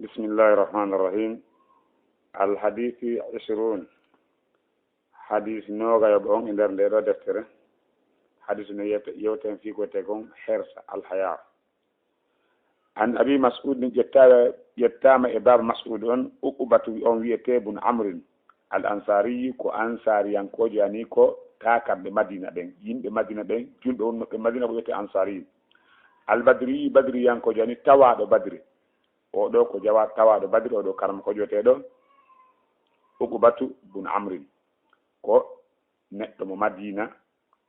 بسم الله الرحمن الرحيم. الحديث 20 حديث نوغا يبون إن در ليرو دفتر حديث يوتن في كوتكم حرص الحياة. عن أبي مسعود يتام إباب مسعود أقبة أن ويتابن عمرو الأنصاري كو أنصاري ينكو جاني كو تاكا بمدينة بين يم بمدينة بين جند بمدينة بيوتي أنصاري البدري بدري ينكو جاني تواد بدري oɗo ko jawa tawaɗo badri oɗo karama ko joteɗo ukubatu bun amrin ko neɗɗo mo madina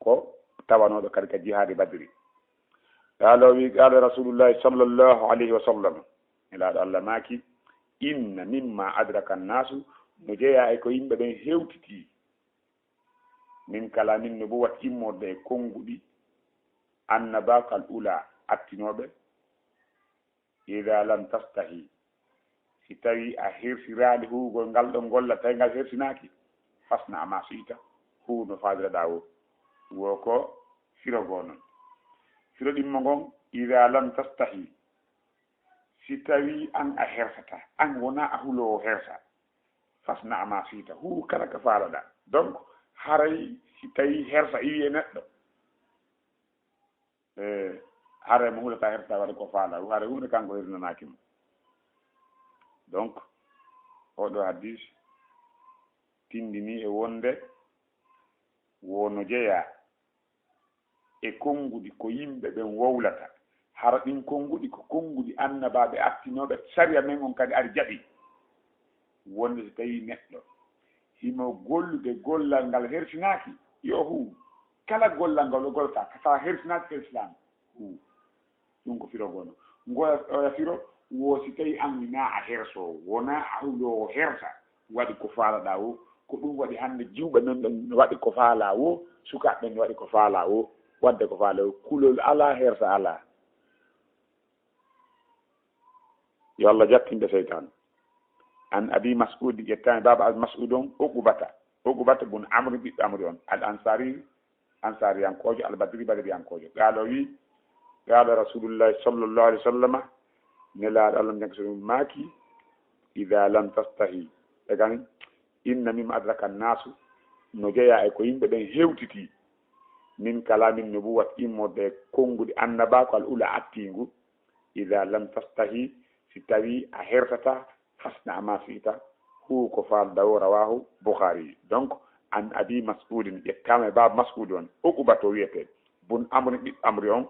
ko tawanoɗo kadi ka jihadi badri qala wi qala rasulullahi sallllahu alayhi wa sallam elaɗo allah maki inna mimma adraka annasu no jeeya e ko yimɓe ɓen hewtiti min kala min no bo wat immorde e konnguɗi annabakal ula attinoɓe ida lam tastahi si tawi a hersiraali huugol ngal ɗon golla tawi ngal hersinaki fasna ama siita huu no faadiraɗa o wo ko firogoo noon firo ɗimmo ngon ida lam tastahi si tawi an a hersata an wona a hulowo hersa fasna ama siita huu kala ko faalaɗa donc haray si tawi hersa iwi e neɗɗo hare mo hulata herta waɗa ko faala hare hunde kanko hirnanaki mo donc oɗo hadis tindini e wonde wono jeeya e konnguɗi ko yimɓe ɓen wowlata hara ɗin konnguɗi ko konnguɗi annabaɓe attinoɓe saria men on kadi ari jaɓi wonde so tawi neɗɗo himo gollude gollal ngal hersinaki yo hu kala gollal ngal o gollata sa hersinaki l'islam hu ɗum ko firogono oya firo wo si tawi annina a herso wona a hulowo hersa waɗi ko faalaɗa o ko ɗum waɗi hannde jiwɓe non ɗon waɗi ko faala o sukaɓe ɓen waɗi ko faala o wadde ko faala o kulol ala hersa ala yo Allah jattinɓe seytan an abi mas'ud ƴettani baba al mas'ud on uqbata bun amri ɓiɗɗo amri on al ansari yankojo al badri yankojo qaalo wi qala rasulullahi sallllahu alih w sallama nelaɗo allah jang so ɗum maaki ida lam tastahi e gani inna mima adraka annasu no jeeya e ko yimɓe ɓen hewtiti min kalamin nubuwat immode konnguɗi annabako al ula attingu ida lam tastahi si tawi a hertata fasna ama fiita hu ko falda o rawahu boukhari donc an abi mas'udin ƴettama e baba mas'ud on uqubato wiyete bun amri ɓiɗɗo amri on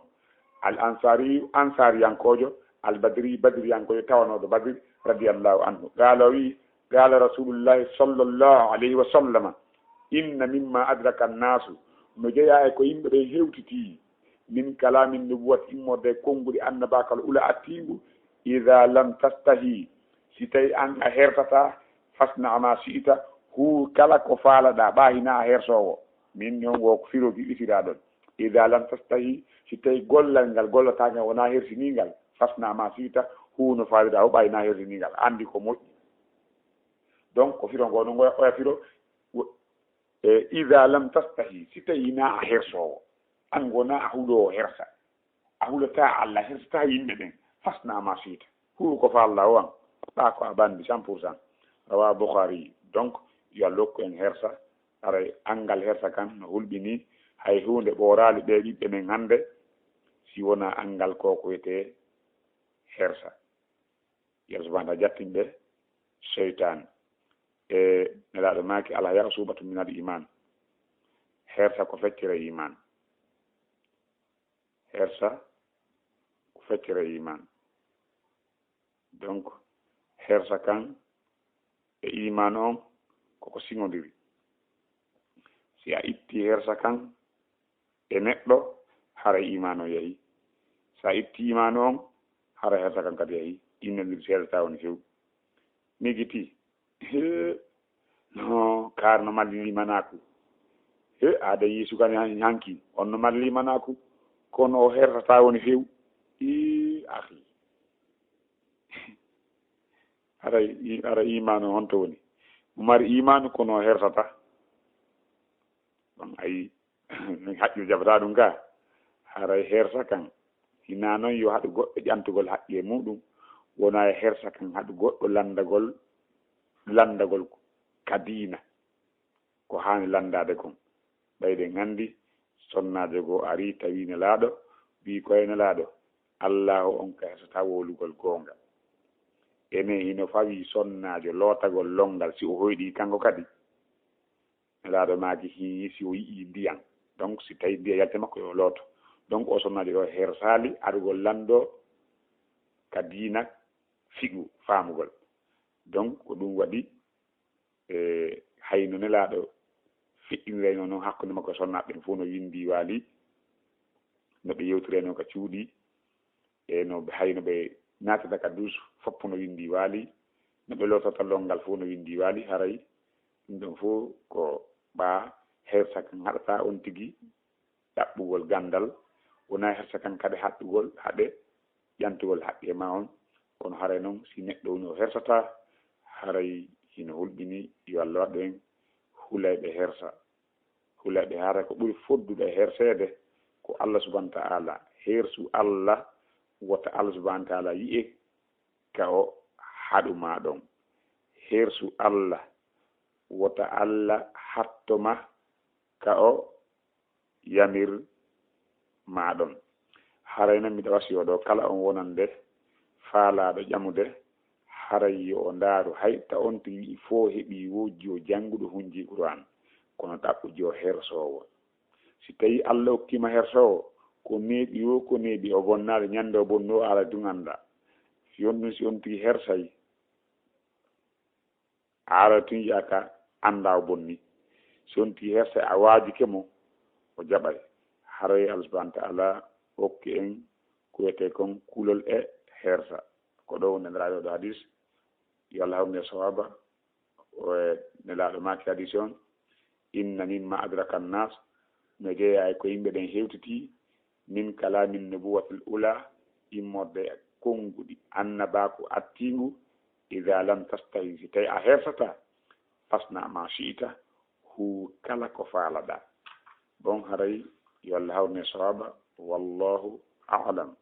al ansari yankojo al badri yankojo tawanoɗo badri radiallahu anhu qala wi qala rasulullahi sallllahu alayhi wa sallama inna mimma adraka annasu no jeeya e ko yimɓe ɓe hewtiti min kalamin nubuwat immorde konnguɗi annabakal ula attingu ida lam tastahi si tawi an a hertata fasna ama siita hu kala ko faalaɗa ɓahina a hersowo min noon wo ko firogi ɗifiraɗon ida lam tastahi si tawi gollal ngal gollatagal wona hersiningal fasnama siita huno faalida o ɓayna hersiningal andi ko moƴƴi donc ko firo ngo no oya firo ida lam tastahi si tawi na a hersowo an gona a huuɗowo hersa a hulata Allah hersata yimɓe ɓen fasnama siita hu ko faalda o an ɗa ko a bandi 100% rawa boukhari donc yo lokku en hersa aray angal hersa kan no hulɓini hay hunde ɓorali ɓe ɓiɓɓe men hannde si wona angal ko wiyete hersa yeeso subahana jattinɓe seytan e nelaɗo maki ala yaha subatu minal iman hersa ko feccere iman donc hersa kan e iman on koko siŋodiri si a itti hersa kan e neɗɗo hara iman o yahi sa itti iman on hara hersa kan kadi yahi innondir seedata woni few migiti no kar no mallimanaku aɗa yi sukani hanki on no mallimanaku kono o hersata woni few ahi ara iman o honto woni mo mari imanu kono o hersata ɗon ayi haƴƴu jabata ɗum ka haray hersa kan hina noon yo haɗu goɗɗo ƴantugol haqqi e muɗum wona e hersa kan haɗu goɗɗo landagol kadina ko hani landade kon ɓayde gandi sonnaje goo ari tawi nelaaɗo wi koye nelaaɗo allahu on ka hersata wolugol goonga ene hino fawi sonnajo lootagol longal si o hoyɗi kanko kadi nelaaɗo maaki hiyi si o yii ndiyan donc si tawi ndiya yalte makko yo looto donc o sonnajo ɗo hersali aɗugol lando ka diina figu faamugol donc ko ɗum waɗi hayno nelaaɗo fiɗɗinirayno noon hakkude makko sonnaɓe ɓen fof no windi waali no ɓe yewtireno ka cuuɗi e no hayno ɓe natata ka dus fopp no windi waali no ɓe lootota longal fof no windi waali haray ɗum ɗon fof ko ɓa hersa kan haɗata on tigi ɗaɓɓugol gandal wona hersa kan kadi haɗe ƴantugol haqqi e ma on kono haray noon si neɗɗo woni o hersata haray hino hulɓini yo Allah waɗɗo en hulayɓe hersa hulayɓe haara ko ɓuri foddude e hersede ko Allah subhanahu wa ta'ala hersu Allah wota Allah subhanahu wa ta'ala yi'e ka o haɗuma ɗon hersu Allah wota Allah hattoma ka o yamir maɗon haray nan miɗa wasiyo ɗo kala on wonande faalaɗo ƴamude haray yo o ndaaru hayta on to wi'i fo heeɓi wojji o jannguɗo hunji Qur'an kono ɗaɓɓuji o hersowo si tawi Allah hokkima hersowo ko neeɓi o ko neeɓi o bonnade ñande o bonno o ala ɗum anda si on ɗum si on tigi hersay a ala tun yiyaka anda o bonni si on tigi hersay a waajike mo o jaɓay haray Allah subhanahu wa ta'ala hokki en ko wiyete kon kulol e hersa ko ɗo woni nelaɗo ɗo hadis yo Allah hawne sawaba o nelaɗo maki hadis on inna mimma adraka an-nas no jeeya ko yimɓe ɗen hewtiti min kalamin nubuwatil ula immorde konguɗi annabako attingu ida lam tastahi si tawi a hersata fasna ma shiita hu kala ko faalaɗa bon haray yo Allah hawne sawaba wallahu a'lam.